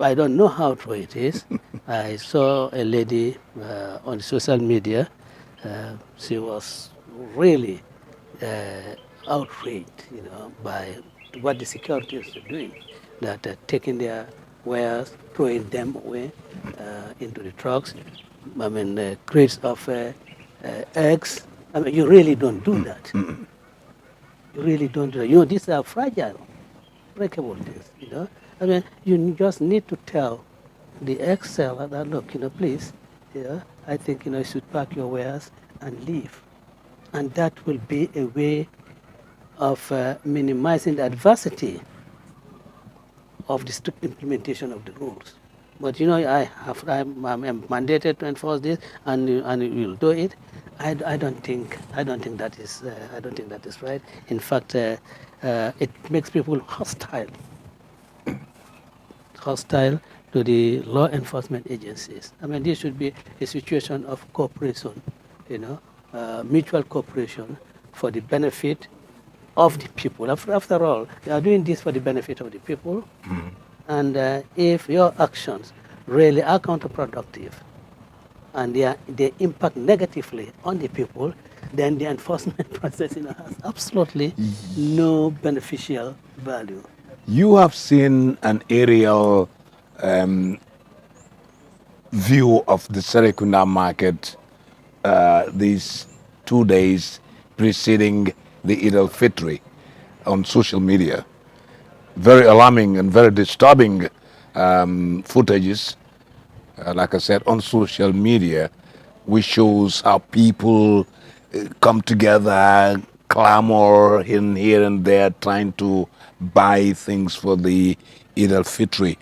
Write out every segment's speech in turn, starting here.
I don't know how true it is. I saw a lady on social media. She was really outraged, by what the securities are doing, that taking their wares, throwing them away into the trucks. I mean, crates of eggs. I mean, you really don't do that. You really don't do that. These are fragile, breakable things, I mean, you just need to tell the ex-seller that, look, please, I think, you should pack your wares and leave. And that will be a way of minimizing the adversity of the strict implementation of the rules. But I'm mandated to enforce this, and you'll do it. I don't think that is right. In fact, it makes people hostile to the law enforcement agencies. I mean, this should be a situation of cooperation, mutual cooperation for the benefit of the people. After all, they are doing this for the benefit of the people. And if your actions really are counterproductive and they impact negatively on the people, then the enforcement process has absolutely no beneficial value. You have seen an aerial um, view of the Serekunda market these 2 days preceding the Eid al-Fitr on social media. Very alarming and very disturbing footages, like I said, on social media, which shows how people come together, clamor in here and there, trying to buy things for the Eid al-Fitr.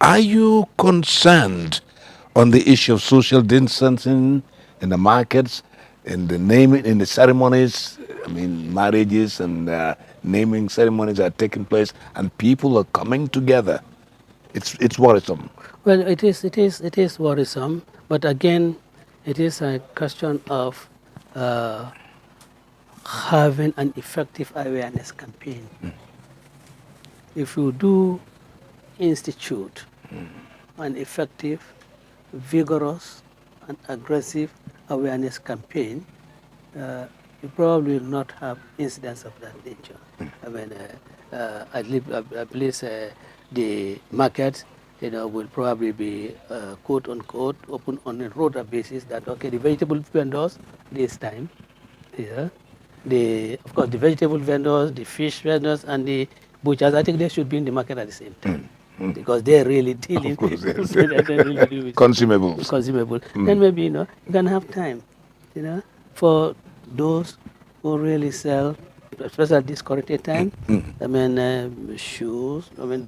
Are you concerned on the issue of social distancing in the markets, in the naming, in the ceremonies? I mean, marriages and naming ceremonies are taking place, and people are coming together. It's worrisome. Well, it is worrisome, but again, it is a question of uh, having an effective awareness campaign. If you do institute an effective, vigorous, and aggressive awareness campaign, you probably will not have incidents of that nature. I mean, I believe the market, will probably be quote unquote open on a rota basis. That okay, the vegetable vendors this time, yeah, of course the vegetable vendors, the fish vendors, and the butchers. I think they should be in the market at the same time because they're really dealing. Of course, yes. They're really dealing with Consumables. consumable. Then maybe you can have time, for those who really sell, especially at this current time. I mean, shoes. I mean,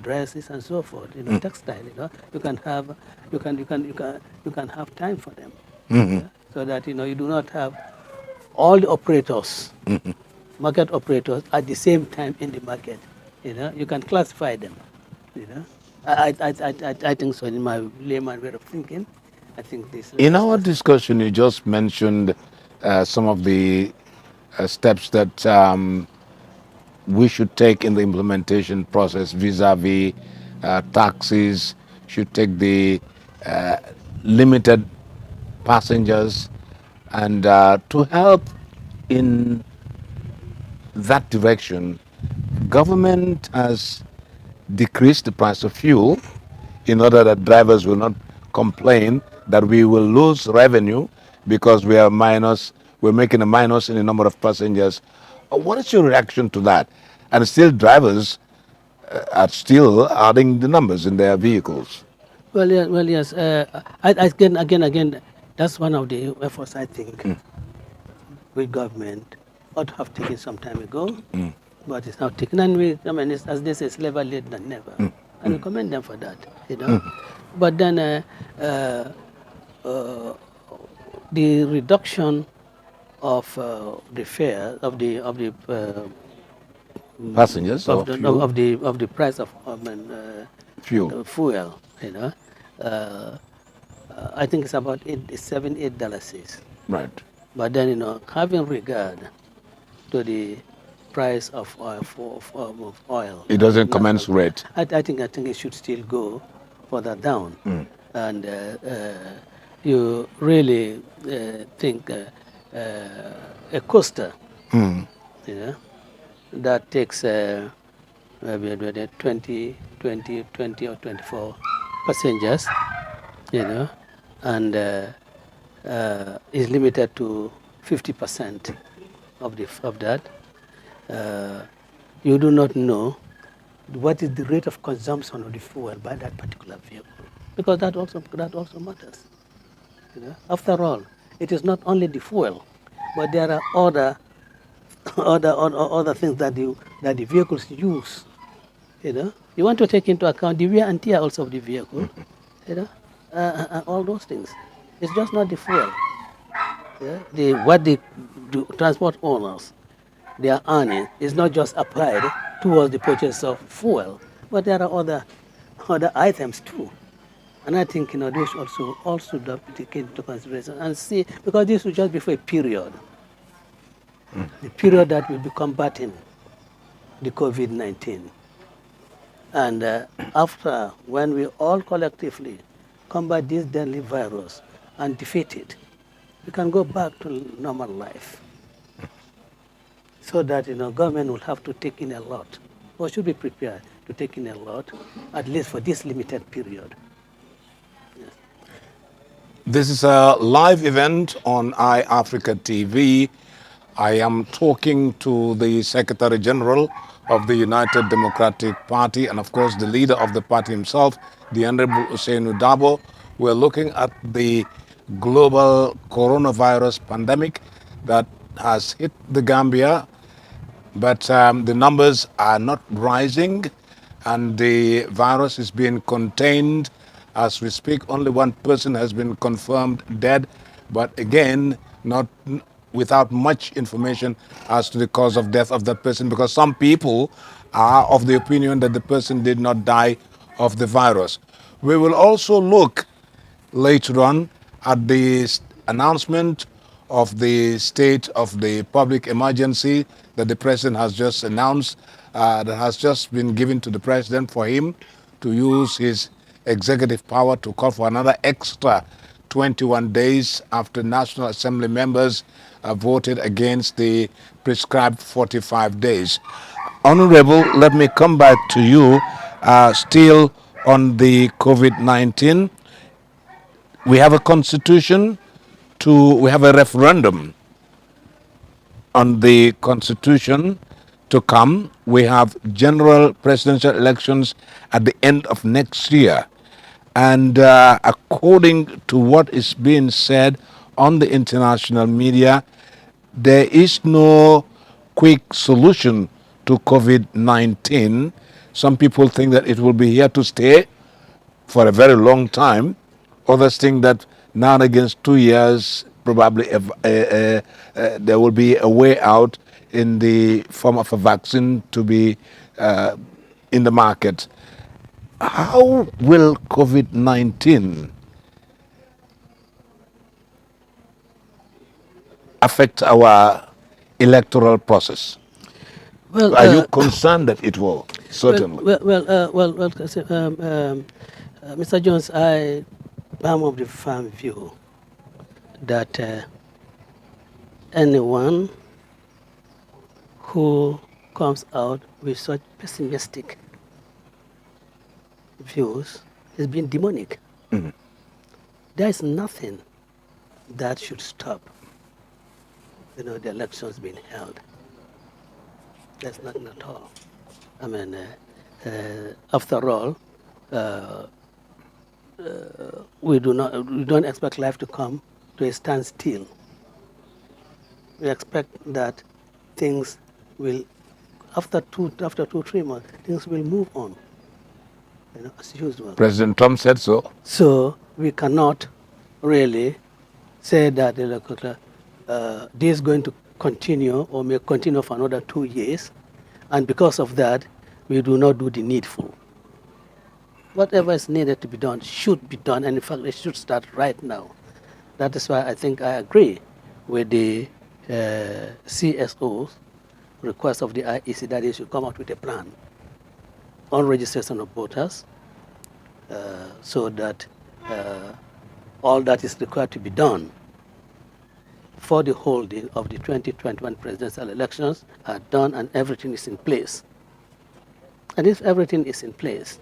dresses and so forth. Textile. You can have, you can have time for them, so that you do not have all the operators, market operators, at the same time in the market. You can classify them. You know, I think so. In my layman way of thinking, I think this. In our discussion, you just mentioned some of the steps that we should take in the implementation process vis-a-vis taxis, should take the uh, limited passengers, and to help in that direction, government has decreased the price of fuel in order that drivers will not complain that we will lose revenue because we're making a minus in the number of passengers. What is your reaction to that? And still drivers are still adding the numbers in their vehicles. Well, yes. Again, that's one of the efforts I think we government ought to have taken some time ago, but it's not taken. And as they say, it's never late than never. And we commend them for that. But then uh, the reduction of the fare Passengers or fuel? of the price of Fuel. fuel. Uh, I think it's about $7, $8. Right. But then having regard to the price of oil of oil. It doesn't National, commensurate. I think it should still go further down, and you really think a coaster, you know, that takes maybe 20 or 24 passengers, you know, and is limited to 50% of that. Uh, you do not know what is the rate of consumption of the fuel by that particular vehicle, because that also matters. After all, it is not only the fuel, but there are other other things that the vehicles use. You want to take into account the wear and tear also of the vehicle. You know, all those things. It's just not the fuel. Yeah? What the transport owners they are earning is not just applied towards the purchase of fuel, but there are other items too. And I think those also have to take into consideration and see, because this will just be for a period, the period that will be combating the COVID-19. And after, when we all collectively combat this deadly virus and defeat it, we can go back to normal life. So that government will have to take in a lot, or should be prepared to take in a lot, at least for this limited period. Yes. This is a live event on Eyeafrica TV. I am talking to the Secretary General of the United Democratic Party and, of course, the leader of the party himself, the Honorable Hussein Udabo. We're looking at the global coronavirus pandemic that has hit the Gambia, but the numbers are not rising and the virus is being contained. As we speak, only one person has been confirmed dead, but again, not without much information as to the cause of death of that person, because some people are of the opinion that the person did not die of the virus. We will also look later on at the announcement of the state of the public emergency that the president has just announced, that has just been given to the president for him to use his executive power to call for another extra 21 days after National Assembly members voted against the prescribed 45 days. Honorable, let me come back to you, still on the COVID-19. We have a constitution we have a referendum on the constitution to come. We have general presidential elections at the end of next year. And according to what is being said on the international media, there is no quick solution to COVID-19. Some people think that it will be here to stay for a very long time. Others think that now against 2 years, probably there will be a way out in the form of a vaccine to be in the market. How will COVID-19 affect our electoral process? Well, Are you concerned that it will? Certainly. Mr. Jones, I am of the firm view that anyone who comes out with such pessimistic views is being demonic. There is nothing that should stop the elections being held. There's nothing at all. I mean, after all, we don't expect life to come to a standstill. We expect that things will, after 3 months, things will move on, as usual. President Trump said so. So we cannot really say that this is going to continue or may continue for another 2 years, and because of that, we do not do the needful. Whatever is needed to be done should be done, and in fact, it should start right now. That is why I think I agree with the CSOs request of the IEC that they should come out with a plan on registration of voters so that all that is required to be done for the holding of the 2021 presidential elections are done and everything is in place. And if everything is in place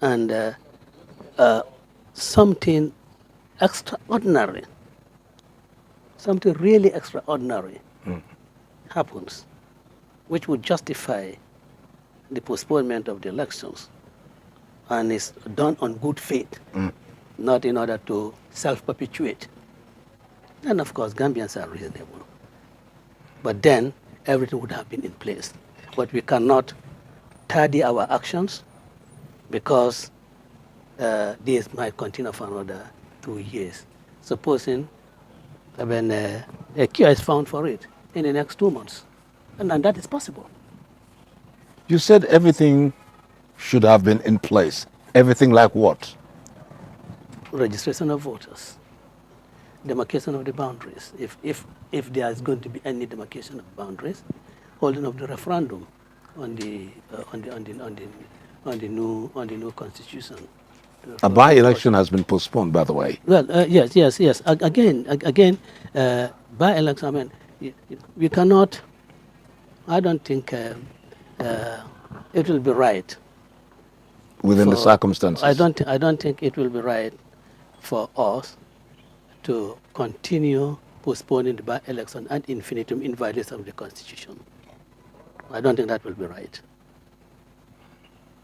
and something extraordinary, something really extraordinary happens, which would justify the postponement of the elections and is done on good faith, not in order to self-perpetuate, then of course Gambians are reasonable. But then everything would have been in place. But we cannot tardy our actions because this might continue for another 2 years. Supposing when a cure is found for it in the next 2 months, and that is possible. You said everything should have been in place. Everything like what? Registration of voters, demarcation of the boundaries. If there is going to be any demarcation of boundaries, holding of the referendum on the new constitution. A by-election has been postponed, by the way. Well, yes. Again, by-election. I mean, we cannot. I don't think it will be right. Within the circumstances. I don't think it will be right for us to continue postponing the by-election ad infinitum in violation of the Constitution. I don't think that will be right.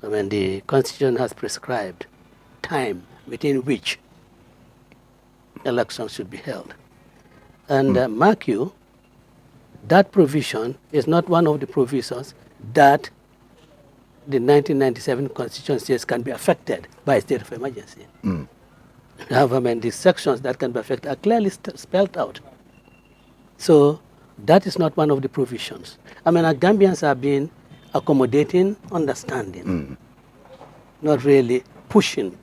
I mean, the Constitution has prescribed time within which elections should be held. And mark you, that provision is not one of the provisions that the 1997 Constitution says can be affected by a state of emergency. However, I mean, the sections that can be affected are clearly spelled out. So that is not one of the provisions. I mean, our Gambians have been accommodating, understanding, not really pushing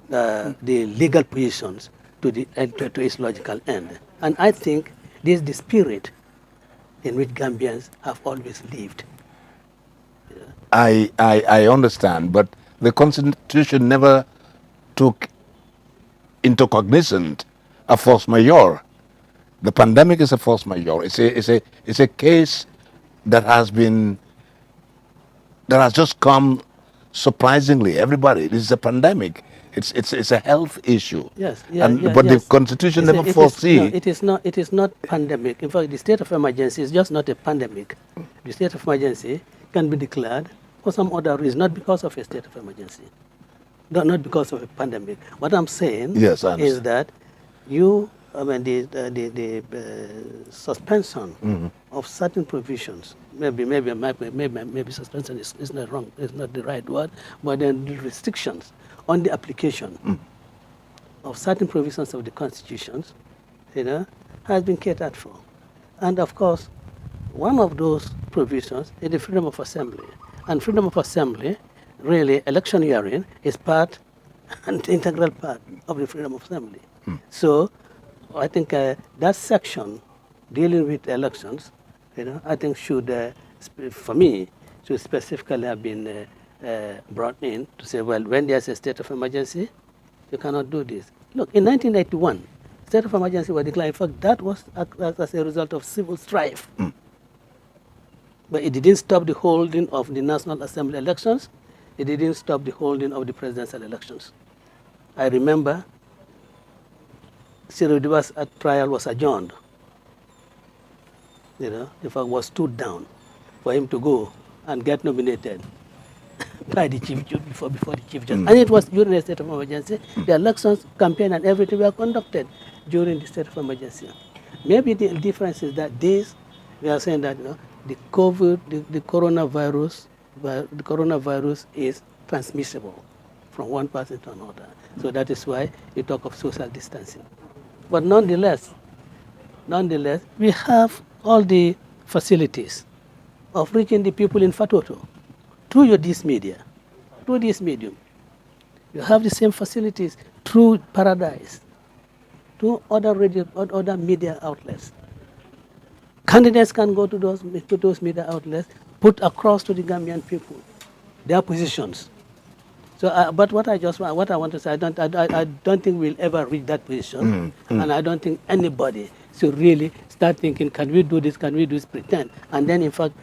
the legal positions to its logical end. And I think this is the spirit in which Gambians have always lived. I understand, but the Constitution never took into cognizance a force majeure. The pandemic is a force majeure. It's a case that has just come surprisingly. Everybody, this is a pandemic. It's a health issue. Yes, but the Constitution never foresee. It is not pandemic. In fact, the state of emergency is just not a pandemic. The state of emergency can be declared for some other reason, not because of a state of emergency, not because of a pandemic. What I'm saying is that the suspension of certain provisions, maybe suspension is not wrong, is not the right word, but then the restrictions on the application of certain provisions of the constitutions, has been catered for. And of course, one of those provisions is the freedom of assembly. And freedom of assembly, really, electioneering is part, an integral part of the freedom of assembly. So I think that section dealing with elections, I think should, for me, should specifically have been brought in to say, well, when there's a state of emergency, you cannot do this. Look, in 1981, state of emergency was declared. In fact, that was as a result of civil strife. But it didn't stop the holding of the National Assembly elections. It didn't stop the holding of the presidential elections. I remember Cyril Diba's trial was adjourned. In fact, was stood down for him to go and get nominated by the chief judge before the chief judge. And it was during the state of emergency. The elections, campaign, and everything were conducted during the state of emergency. Maybe the difference is that we are saying that the coronavirus is transmissible from one person to another. So that is why you talk of social distancing. But nonetheless, we have all the facilities of reaching the people in Fatoto through this medium. You have the same facilities through Paradise, through other media outlets. Candidates can go to those media outlets, put across to the Gambian people their positions. So, but what I want to say, I don't think we'll ever reach that position, and I don't think anybody should really start thinking, can we do this? Can we do this? Pretend, and then in fact,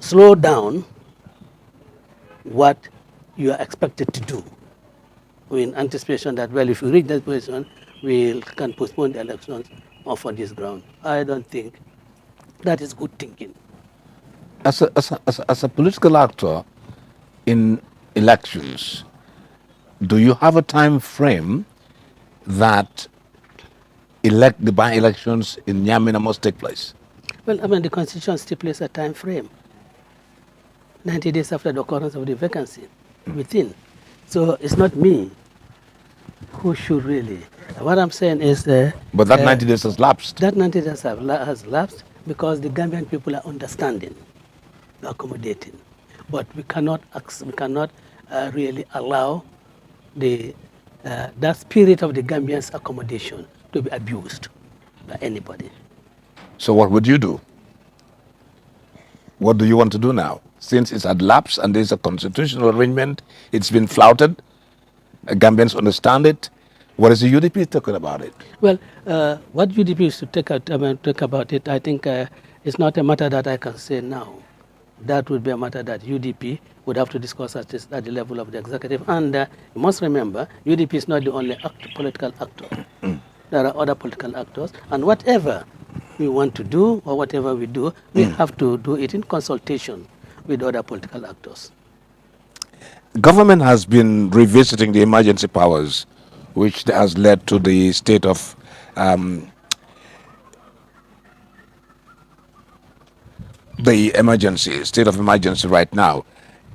slow down what you are expected to do in anticipation that, well, if we reach that position, we can postpone the elections for this ground. I don't think that is good thinking. As a political actor in elections, do you have a time frame that the by-elections in Nyamina must take place? Well, I mean, the Constitution stipulates a time frame, 90 days after the occurrence of the vacancy within. So it's not me who should really. What I'm saying is But that 90 days has lapsed. that 90 days has lapsed because the Gambian people are understanding, accommodating. But we cannot really allow that spirit of the Gambians' accommodation to be abused by anybody. So what would you do? What do you want to do now? Since it's had lapsed and there's a constitutional arrangement, it's been flouted, Gambians understand it. What is the UDP talking about it? Well, what UDP is to take about it, I think it's not a matter that I can say now. That would be a matter that UDP would have to discuss at the level of the executive. And you must remember, UDP is not the only political actor. There are other political actors. And whatever we want to do or whatever we do, we have to do it in consultation with other political actors. Government has been revisiting the emergency powers, which has led to the state of state of emergency right now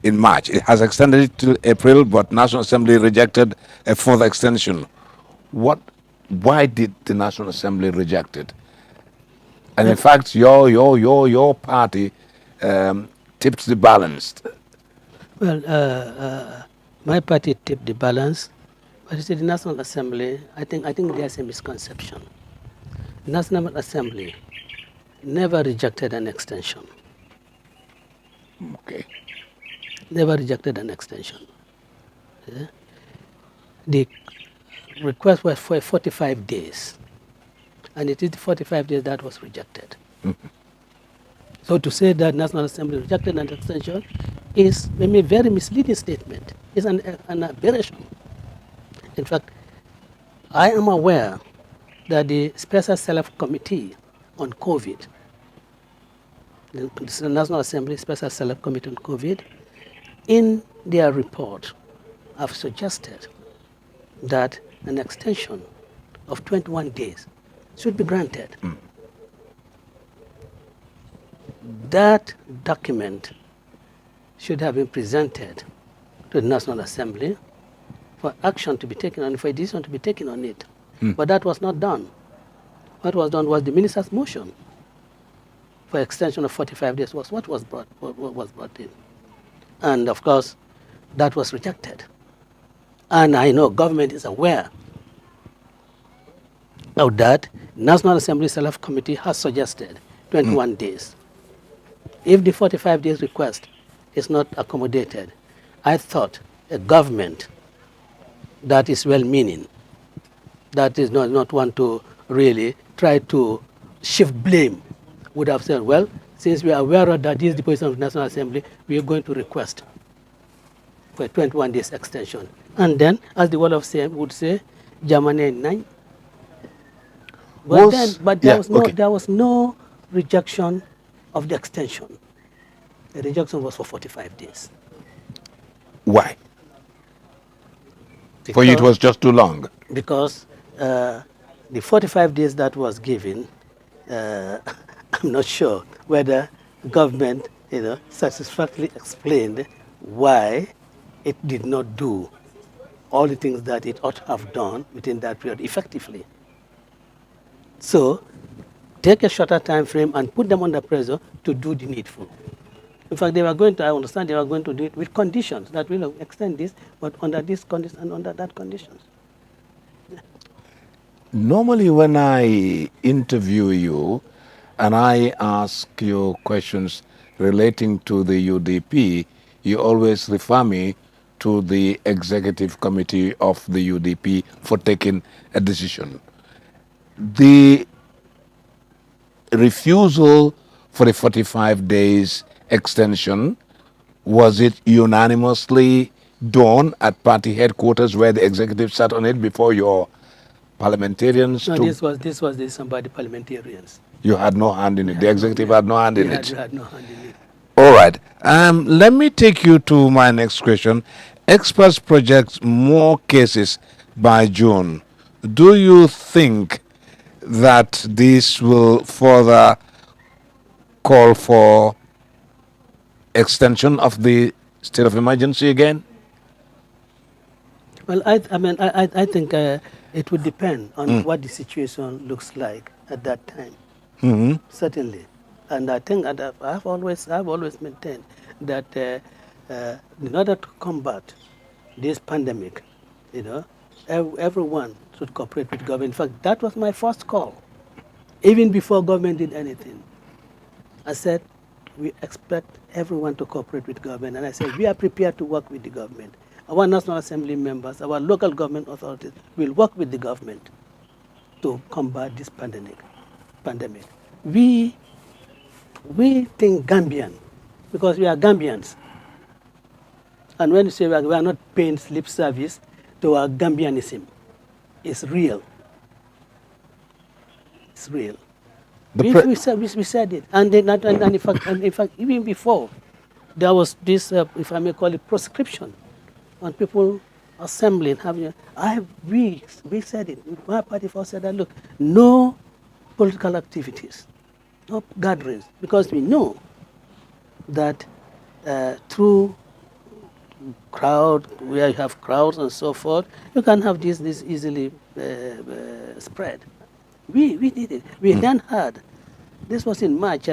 in March. It has extended it till April, but National Assembly rejected a further extension. Why did the National Assembly reject it? And in fact, your party tipped the balance. Well, my party tipped the balance, but you see, the National Assembly, I think there's a misconception. The National Assembly never rejected an extension. Okay. Never rejected an extension. Yeah? The request was for 45 days, and it is the 45 days that was rejected. So to say that National Assembly rejected an extension is a very misleading statement. It's an aberration. In fact, I am aware that the Special Select Committee on COVID, the National Assembly Special Select Committee on COVID, in their report have suggested that an extension of 21 days should be granted. That document should have been presented to the National Assembly for action to be taken on, for a decision to be taken on it. But that was not done. What was done was the minister's motion for extension of 45 days was what was brought in. And of course, that was rejected. And I know government is aware of that. National Assembly Select Committee has suggested 21 days. If the 45 days request is not accommodated, I thought a government that is well-meaning, that is not want to really try to shift blame, would have said, well, since we are aware of that this is the position of the National Assembly, we are going to request for a 21 days extension. And then, as the word of saying would say, Jamane 9. But there was no rejection of the extension. The rejection was for 45 days. Why? For you, it was just too long. Because the 45 days that was given, I'm not sure whether government, satisfactorily explained why it did not do all the things that it ought to have done within that period effectively. So, take a shorter time frame and put them under pressure to do the needful. In fact, I understand they were going to do it with conditions that will extend this, but under this condition and under that conditions. Normally, when I interview you and I ask you questions relating to the UDP, you always refer me to the executive committee of the UDP for taking a decision. The refusal for the 45 days extension, was it unanimously done at party headquarters where the executive sat on it before your parliamentarians No, took? this was the somebody parliamentarians. You had no hand in We it. The had no executive had no hand in we it. had no hand in it. All right. Let me take you to my next question. Experts project more cases by June. Do you think that this will further call for extension of the state of emergency again? Well, I think it would depend on what the situation looks like at that time. Certainly, and I think that I've always maintained that in order to combat this pandemic, you know, everyone should cooperate with government. In fact, that was my first call, even before government did anything. I said, we expect everyone to cooperate with government. And I said, we are prepared to work with the government. Our National Assembly members, our local government authorities will work with the government to combat this pandemic. We, we think Gambian because we are Gambians. And when you say we are not paying lip service to our Gambianism, it's real. It's real. The We said it. And, then, and in fact, even before, there was this, if I may call it, proscription on people assembling, having. We said it. My party first said that, look, no political activities, no gatherings, because we know that through crowd, where you have crowds and so forth, you can have this easily spread. We did it. We then had, this was in March,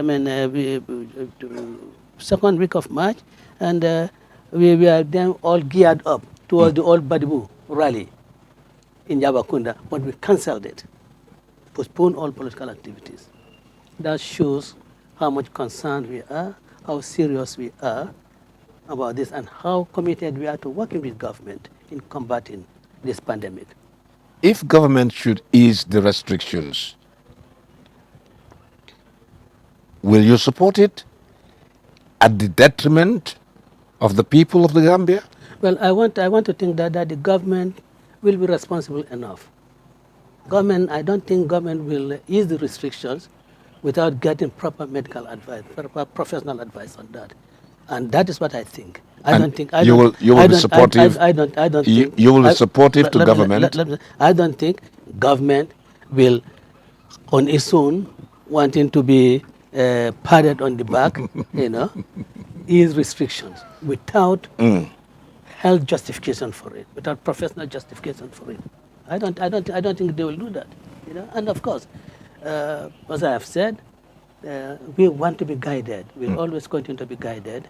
second week of March, and we were then all geared up towards the old Badibu rally in Yabakunda, but we cancelled it, postponed all political activities. That shows how much concerned we are, how serious we are about this, and how committed we are to working with government in combating this pandemic. if government should ease the restrictions, will you support it at the detriment of the people of the Gambia? Well, I want to think that the government will be responsible enough. I don't think government will ease the restrictions without getting proper medical advice, proper professional advice on that. And that is what I think. I And don't think you will be supportive. I don't You, think you will be supportive to let- government. I don't think government will on its own wanting to be patted on the back, ease restrictions without health justification for it, without professional justification for it. I don't think they will do that. And of course, as I have said, we want to be guided. We'll always continue to be guided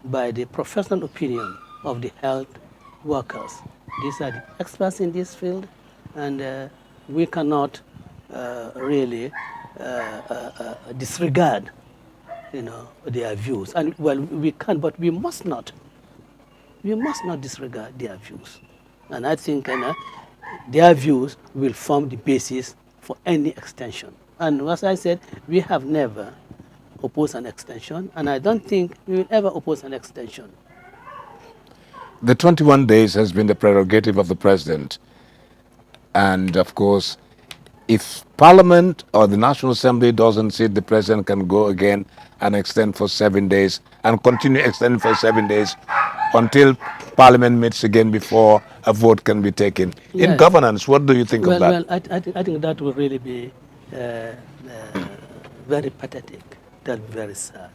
by the professional opinion of the health workers. These are the experts in this field, and we cannot really disregard, their views. And well, we can, but we must not. We must not disregard their views. And I think their views will form the basis for any extension. And as I said, we have never opposed an extension, and I don't think we will ever oppose an extension. The 21 days has been the prerogative of the president. And of course, if Parliament or the National Assembly doesn't sit, the president can go again and extend for 7 days and continue extending for 7 days until Parliament meets again before a vote can be taken. In Yes. governance, what do you think of that? Well, I think that will really be very pathetic. That will be very sad.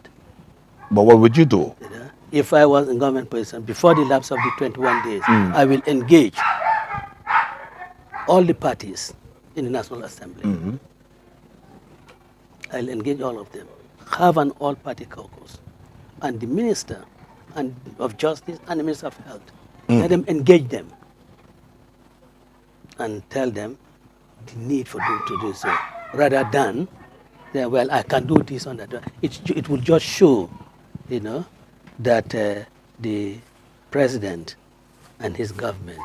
But what would you do? If I was in government position before the lapse of the 21 days, I will engage all the parties in the National Assembly. I'll engage all of them, have an all-party caucus, and the Minister of Justice and the Minister of Health, let them engage them and tell them the need for them to do so, rather than, well, I can do this on that. It will just show, that the president and his government,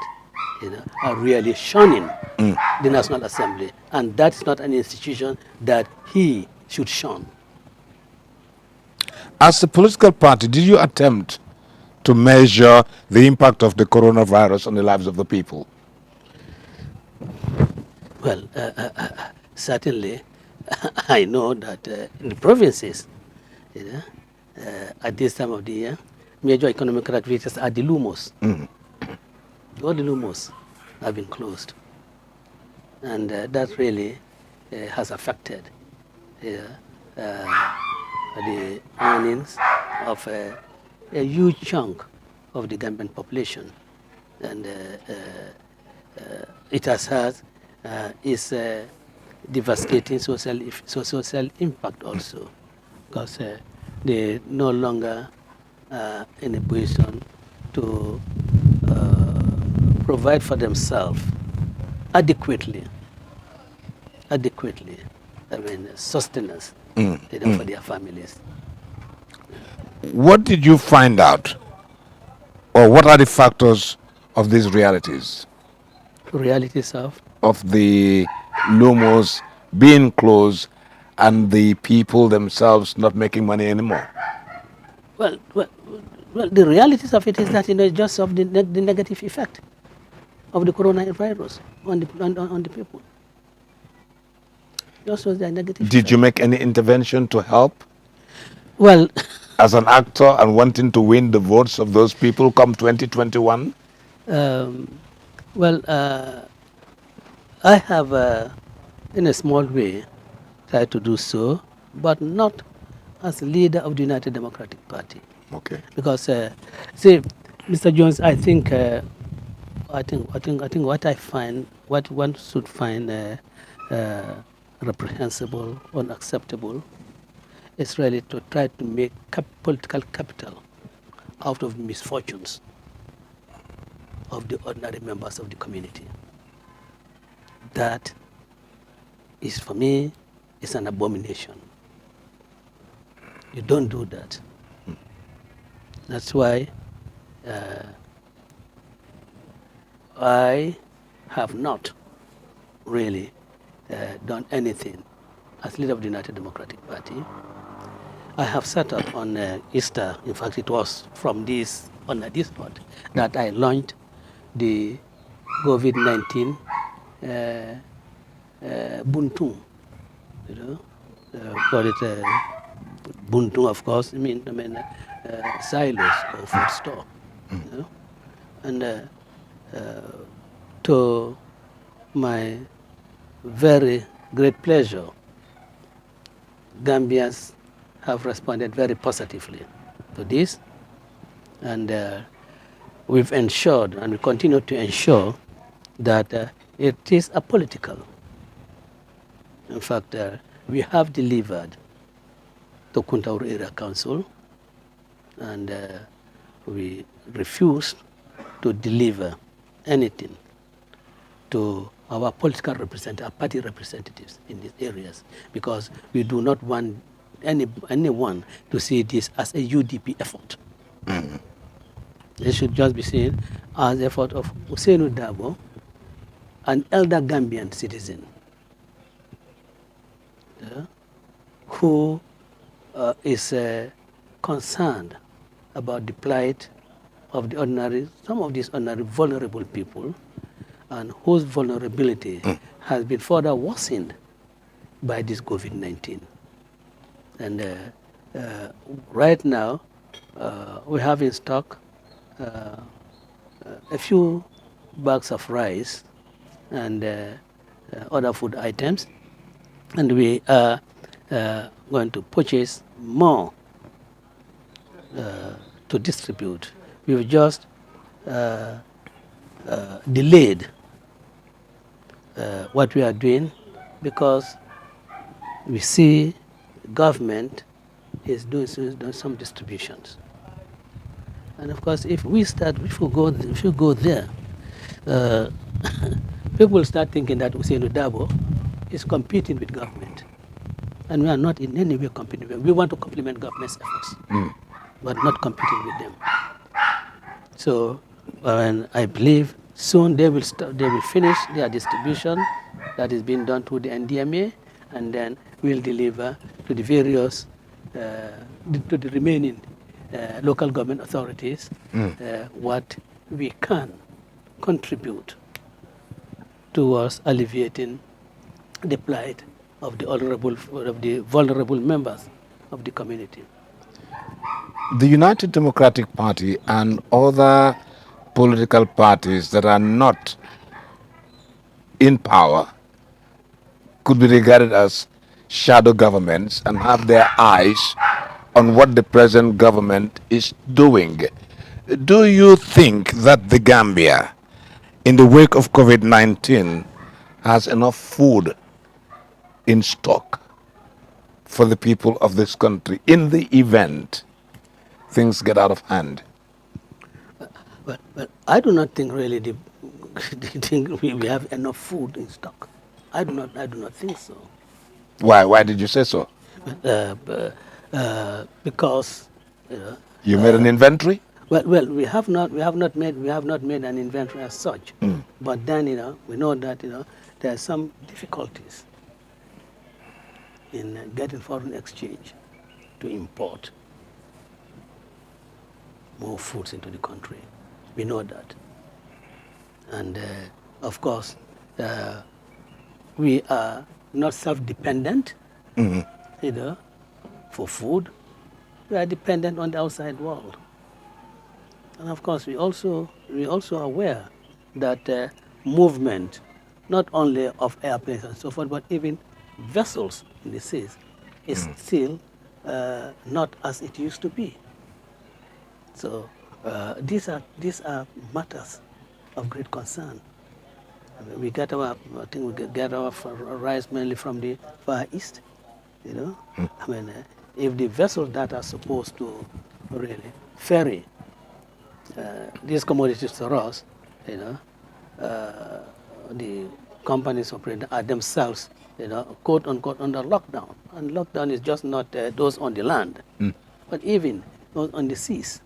are really shunning the National Assembly, and that's not an institution that he should shun. As a political party, did you attempt to measure the impact of the coronavirus on the lives of the people? Well, certainly, I know that in the provinces, at this time of the year, major economic activities are the lumos. All the lumos have been closed. And that really has affected the earnings of a huge chunk of the Gambian population. And it has had its devastating social impact also, because they no longer in a position to provide for themselves adequately, sustenance for their families. What did you find out, or what are the factors of these realities Realities of the lumos being closed and the people themselves not making money anymore? well, well, well, the realities of it is that just of the negative effect of the coronavirus on the people. Just was the negative. Did you make any intervention to help? Well, as an actor and wanting to win the votes of those people come 2021? Well, I have, in a small way, tried to do so, but not as leader of the United Democratic Party. Okay. Because, see, Mr. Jones, I think what I find, what one should find reprehensible, unacceptable, is really to try to make political capital out of misfortunes of the ordinary members of the community. That is, for me, is an abomination. You don't do that. That's why I have not really done anything as leader of the United Democratic Party. I have set up on Easter, in fact it was from this, on this spot, that I launched the COVID-19 Buntung, call it Buntung, of course, silos or food store. And to my very great pleasure, Gambians have responded very positively to this, and we've ensured and we continue to ensure that it is apolitical. In fact, we have delivered to Kuntaur Area Council, and we refused to deliver anything to our political representatives, our party representatives in these areas, because we do not want anyone to see this as a UDP effort. It should just be seen as the effort of Ousseynou Dabo, an elder Gambian citizen, who is concerned about the plight of some of these ordinary vulnerable people, and whose vulnerability has been further worsened by this COVID-19. And right now, we have in stock a few bags of rice and other food items, and we are going to purchase more to distribute. We've just delayed what we are doing because we see government is doing some distributions. And of course, if we go there, people start thinking that Usainu Dabo is competing with government. And we are not in any way competing with them. We want to complement government's efforts, but not competing with them. So I believe soon they will finish their distribution that is being done through the NDMA, and then we'll deliver to the various, to the remaining local government authorities what we can contribute towards alleviating the plight of the vulnerable members of the community. The United Democratic Party and other political parties that are not in power could be regarded as shadow governments and have their eyes on what the present government is doing. Do you think that the Gambia, in the wake of COVID-19, has enough food in stock for the people of this country in the event things get out of hand? Well, I do not think really we have enough food in stock. I do not think so. Why? Why did you say so? Uh, because You made an inventory? well, we have not made an inventory as such. But then we know that there are some difficulties in getting foreign exchange to import more foods into the country. We know that, and of course we are not self-dependent, for food. We are dependent on the outside world. And of course, we also aware that movement, not only of airplanes and so forth, but even vessels in the seas, is still not as it used to be. So these are matters of great concern. I mean, we get our rice mainly from the Far East. I mean, if the vessels that are supposed to really ferry these commodities to us, the companies operating are themselves, quote unquote, under lockdown. And lockdown is just not those on the land, but even those on the seas.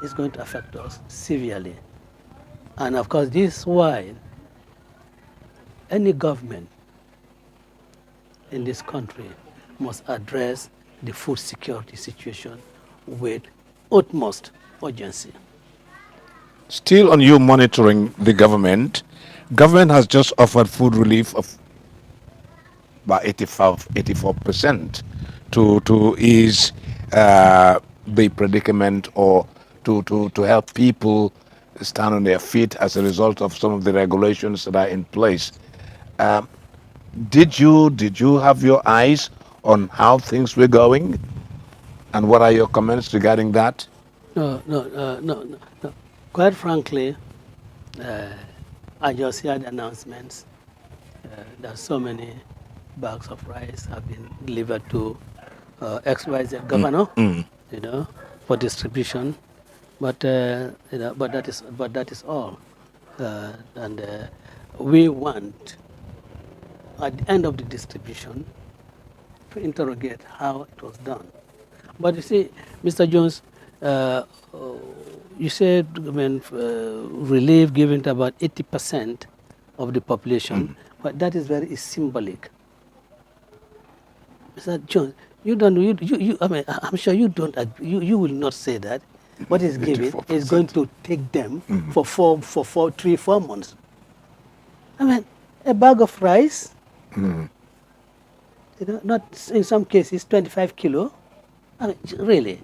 It's going to affect us severely. And of course, this is why any government in this country must address the food security situation with utmost urgency. Still on you monitoring the government has just offered food relief of about 84% to ease the predicament, or to help people stand on their feet as a result of some of the regulations that are in place. Did you have your eyes on how things were going, and what are your comments regarding that? No. Quite frankly, I just heard announcements that so many bags of rice have been delivered to XYZ governor, for distribution. But but that is all. And we want, at the end of the distribution, to interrogate how it was done. But you see, Mr. Jones, you said relief given to about 80% of the population, but that is very symbolic. Mr. Jones, you don't. I mean, I'm sure you don't. You will not say that. What is given is going to take them for 4 months. I mean, a bag of rice, not in some cases 25 kilo. I mean, really,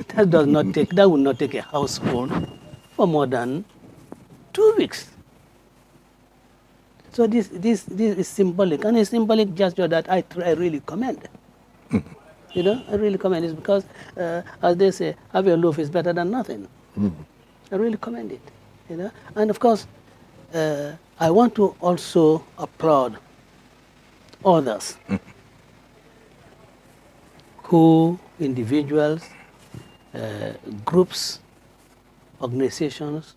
that will not take a household for more than 2 weeks. So this is symbolic, and a symbolic gesture that I really commend. I really commend it because, as they say, have a loaf is better than nothing. I really commend it. And of course, I want to also applaud others who, individuals, groups, organizations,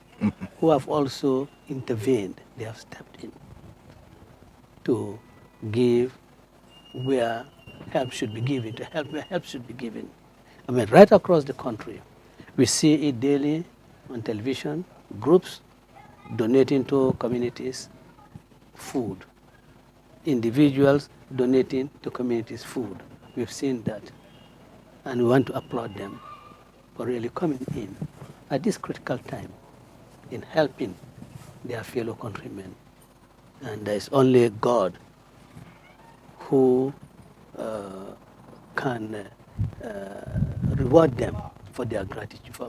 who have also intervened. They have stepped in to give where help should be given, to help where help should be given. I mean, right across the country, we see it daily on television, groups donating to communities food, individuals donating to communities food. We've seen that, and we want to applaud them for really coming in at this critical time in helping their fellow countrymen. And there is only God who can reward them for their gratitude, for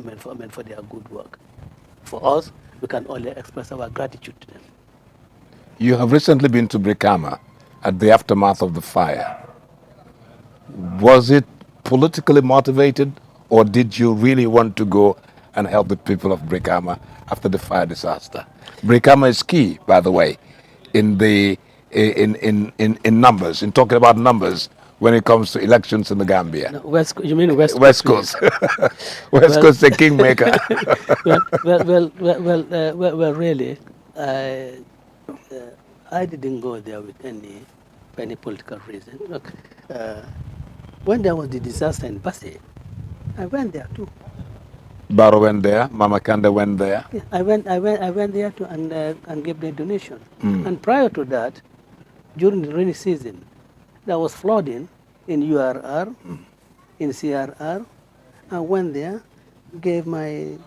their good work. For us, we can only express our gratitude to them. You have recently been to Brikama at the aftermath of the fire. Was it politically motivated, or did you really want to go and help the people of Brikama after the fire disaster? Brikama is key, by the way, in the in numbers, in talking about numbers when it comes to elections in the Gambia. No, you mean West West Coast? Coast, West Well, Coast, the kingmaker. really, I, I didn't go there with any political reason. Look, when there was the disaster in Basse, I went there too. Baro went there, Mama Kanda went there. Yeah, I went there to and gave the donation. And prior to that, during the rainy season, there was flooding in URR, in CRR. I went there, gave my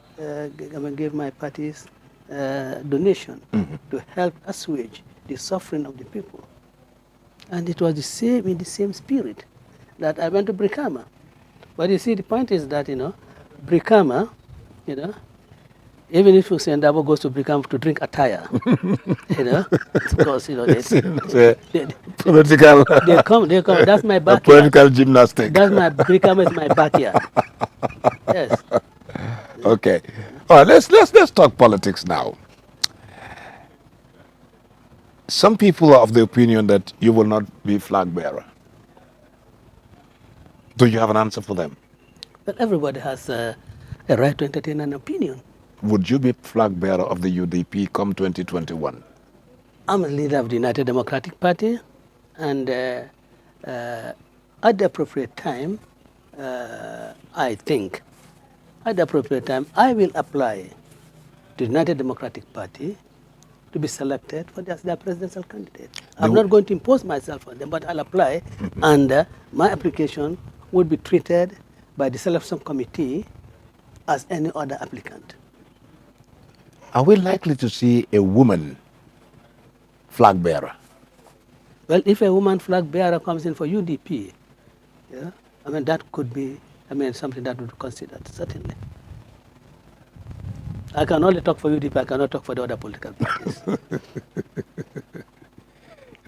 gave my party's donation to help assuage the suffering of the people. And it was the same in the same spirit that I went to Brikama. But you see, the point is that Brikama, even if Usendabo goes to Brikama to drink attire, because they Political, they come. That's my a backyard. political gymnastic. That's my Brikama is my backyard. Yes. Okay. All right, let's talk politics now. Some people are of the opinion that you will not be flag bearer. Do you have an answer for them? But everybody has a right to entertain an opinion. Would you be flag bearer of the UDP come 2021? I'm a leader of the United Democratic Party, and at the appropriate time, I think, at the appropriate time, I will apply to the United Democratic Party to be selected for their presidential candidate. I'm not going to impose myself on them, but I'll apply, and my application will be treated by the selection committee as any other applicant. Are we likely to see a woman flag bearer? Well, if a woman flag bearer comes in for UDP, that could be, something that would be considered, certainly. I can only talk for UDP, I cannot talk for the other political parties.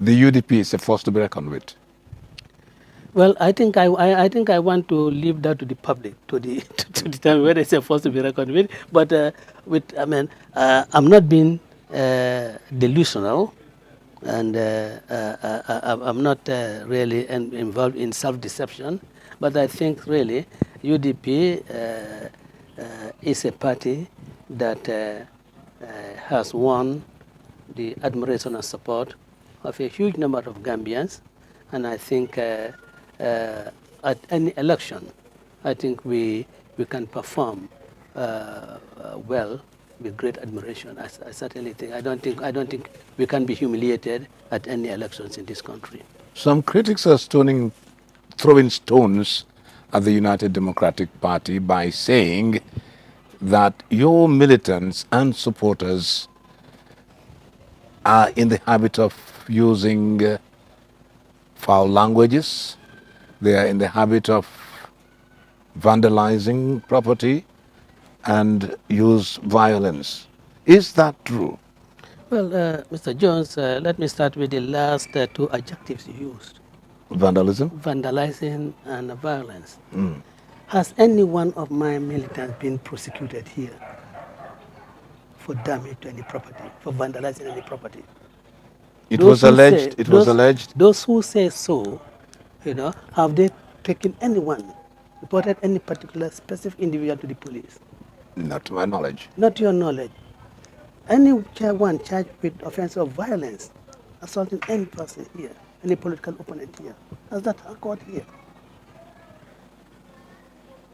The UDP is a force to be reckoned with. Well, I think I think I want to leave that to the public to determine whether it's a force to be reckoned with. But I'm not being delusional, and I'm not really involved in self-deception. But I think really UDP is a party that has won the admiration and support of a huge number of Gambians, and I think at any election, I think we can perform well with great admiration. I certainly think. I don't think we can be humiliated at any elections in this country. Some critics are throwing stones at the United Democratic Party by saying that your militants and supporters are in the habit of using foul languages. They are in the habit of vandalizing property and use violence. Is that true? Well, Mr. Jones, let me start with the last two adjectives you used. Vandalism? Vandalizing and violence. Has any one of my militants been prosecuted here for damage to any property, for vandalizing any property? It was alleged. Those who say so, have they taken anyone, reported any particular specific individual to the police? Not to my knowledge. Not to your knowledge. anyone charged with offense of violence, assaulting any person here, any political opponent here, has that occurred here?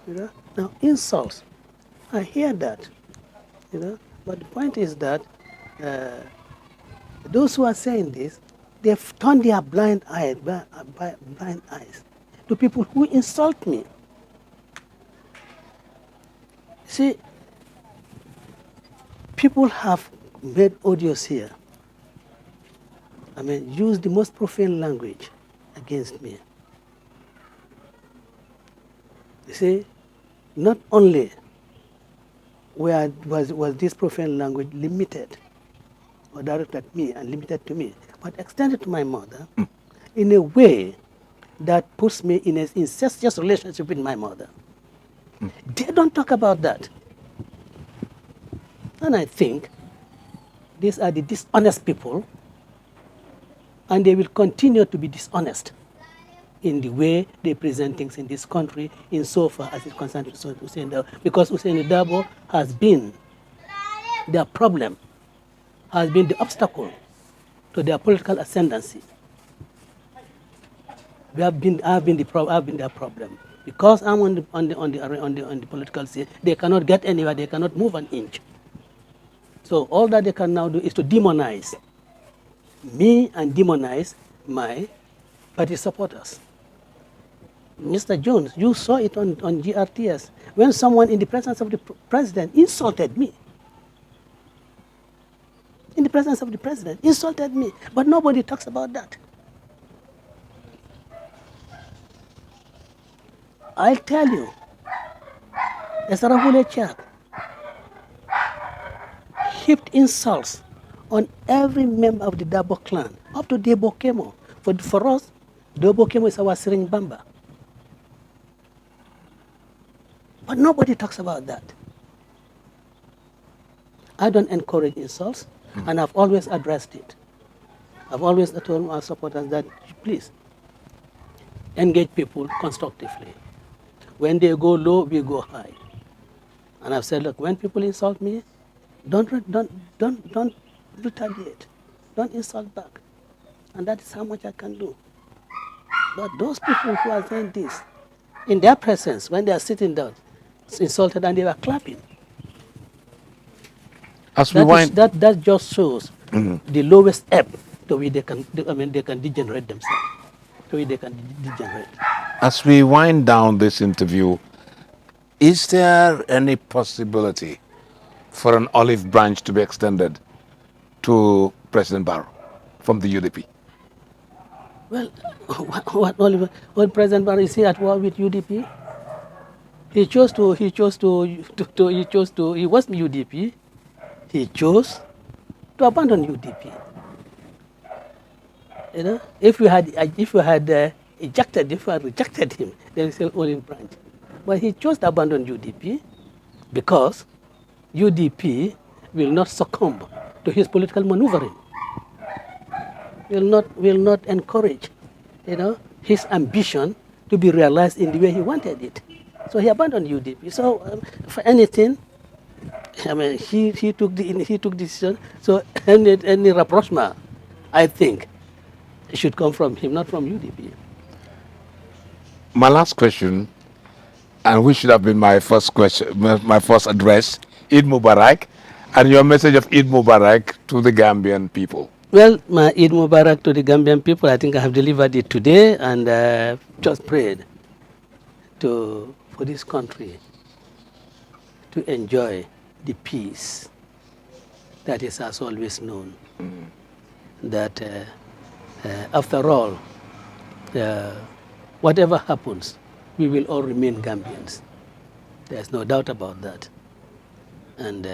You know? Now, insults, I hear that, you know, but the point is that uh, those who are saying this, they've turned their blind eyes to people who insult me. See, people have made audios here. I mean, use the most profane language against me. You see, not only was this profane language limited or directed at me and limited to me, but extended to my mother in a way that puts me in an incestuous relationship with my mother. They don't talk about that. And I think these are the dishonest people, and they will continue to be dishonest in the way they present things in this country, insofar as it concerns Hussein Dabo, because Hussein Dabo has been their problem, has been the obstacle to their political ascendancy. I've been their problem. Because I'm on the political scene, they cannot get anywhere, they cannot move an inch. So all that they can now do is to demonize me and demonize my party supporters. Mr. Jones, you saw it on GRTS when someone in the presence of the president insulted me. In the presence of the president, insulted me. But nobody talks about that. I'll tell you, a Sarahule chap heaped insults on every member of the Dabo clan, up to Debo Kemo. For us, Debo Kemo is our Siring Bamba. But nobody talks about that. I don't encourage insults, and I've always addressed it. I've always told our supporters that, please, engage people constructively. When they go low, we go high. And I've said, look, when people insult me, don't retaliate. Don't insult back. And that is how much I can do. But those people who are saying this, in their presence, when they are sitting down, insulted and they were clapping. That just shows the lowest ebb to which they can degenerate themselves, to which they can degenerate. As we wind down this interview, is there any possibility for an olive branch to be extended to President Barrow from the UDP? Well, what President Barrow is he at war with UDP? He was UDP. He chose to abandon UDP. You know, if we had rejected him, then we say olive branch. But he chose to abandon UDP because UDP will not succumb to his political maneuvering. Will not encourage, his ambition to be realized in the way he wanted it. So he abandoned UDP. So for anything, he took the decision. So any rapprochement, I think, should come from him, not from UDP. My last question, and which should have been my first question, my first address, Eid Mubarak, and your message of Eid Mubarak to the Gambian people. Well, my Eid Mubarak to the Gambian people, I think I have delivered it today, and just prayed for this country to enjoy the peace that it has always known. That after all, whatever happens, we will all remain Gambians. There's no doubt about that. And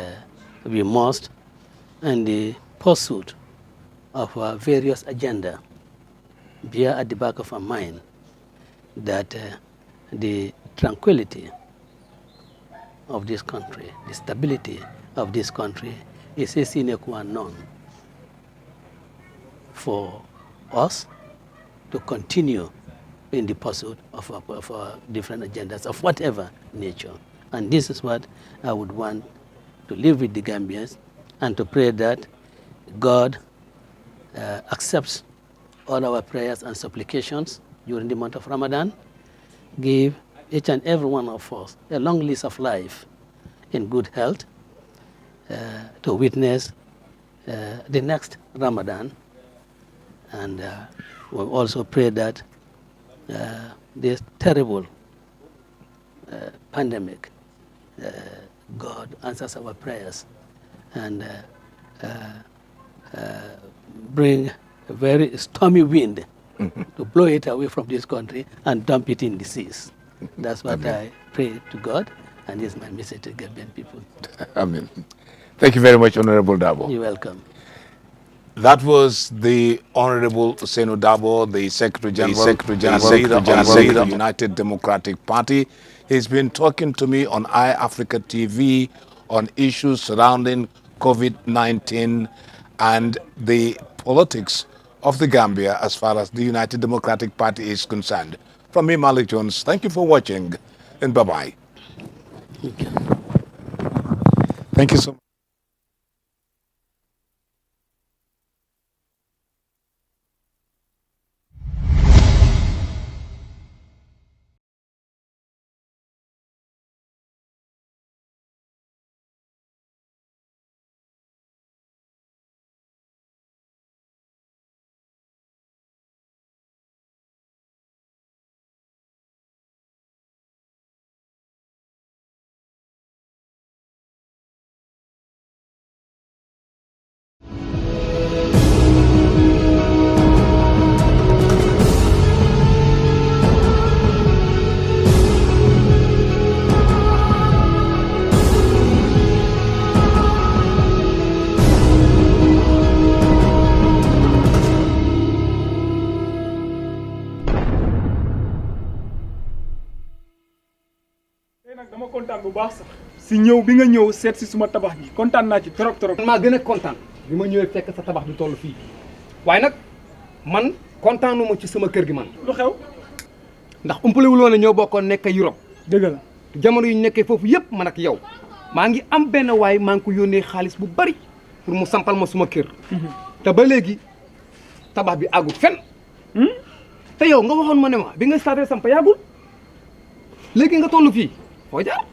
we must, in the pursuit of our various agenda, bear at the back of our mind that the tranquility of this country, the stability of this country is a sine qua non for us to continue in the pursuit of our different agendas of whatever nature. And this is what I would want to live with the Gambians, and to pray that God accepts all our prayers and supplications during the month of Ramadan. Give each and every one of us a long lease of life in good health to witness the next Ramadan. And we also pray that this terrible pandemic, God answers our prayers and bring a very stormy wind to blow it away from this country and dump it in the seas. That's what I pray to God, and this is my message to Gambian people. Amen. Thank you very much, Honorable Dabo. You're welcome. That was the Honorable Seno Dabo, the Secretary General of the United Democratic Party. He's been talking to me on Eyeafrica TV on issues surrounding COVID-19 and the politics of the Gambia as far as the United Democratic Party is concerned. From me, Malik Jones, thank you for watching, and bye-bye. Thank you so much. dama kontaan bu baax sax si ñëw bi nga ñëw seet si suma tabax gi kontaan naa ci trop. maa gën a kontaan bi ma ñëwee fekk sa tabax bi toll fii waaye nag man kontaanuma ci sama kër gi man. lu xew. ndax umpalewul woon ne ñoo bokkoon nekk Europe. dëgg la jamono yu ñu nekkee foofu yëpp man ak yow maa ngi am benn waay maa ngi ko yónnee xaalis bu bari pour mu sampal ma suma kër. te ba léegi tabax bi àggul fenn. te yow nga waxoon ma ne ma bi nga starté samp yàggul léegi nga toll fii foo jaar.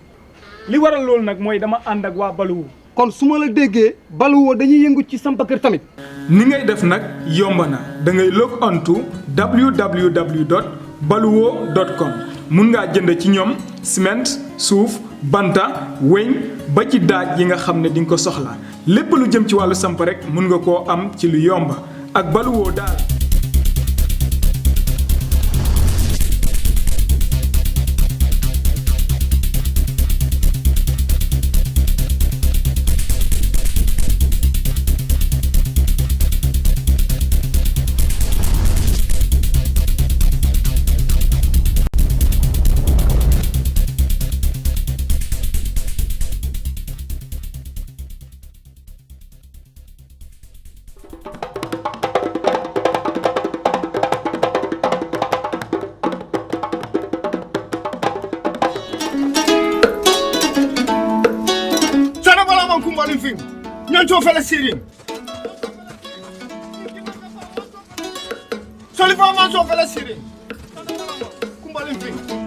li waral loolu nag mooy dama ànd ak waa Baluwo. kon su ma la déggee Baluwo dañuy yëngu ci samp kër tamit. ni ngay def nag yomb na da ngay log on to www.baluwo.com mun ngaa jënd ci ñoom ciment suuf banta weñ ba ci daaj yi nga xam ne di nga ko soxla lépp lu jëm ci wàllu samp rek mun nga koo am ci lu yomba ak Baluwo daal. Nyancho fela sirim. Solifa manso fela sirim. Kumbalin fi.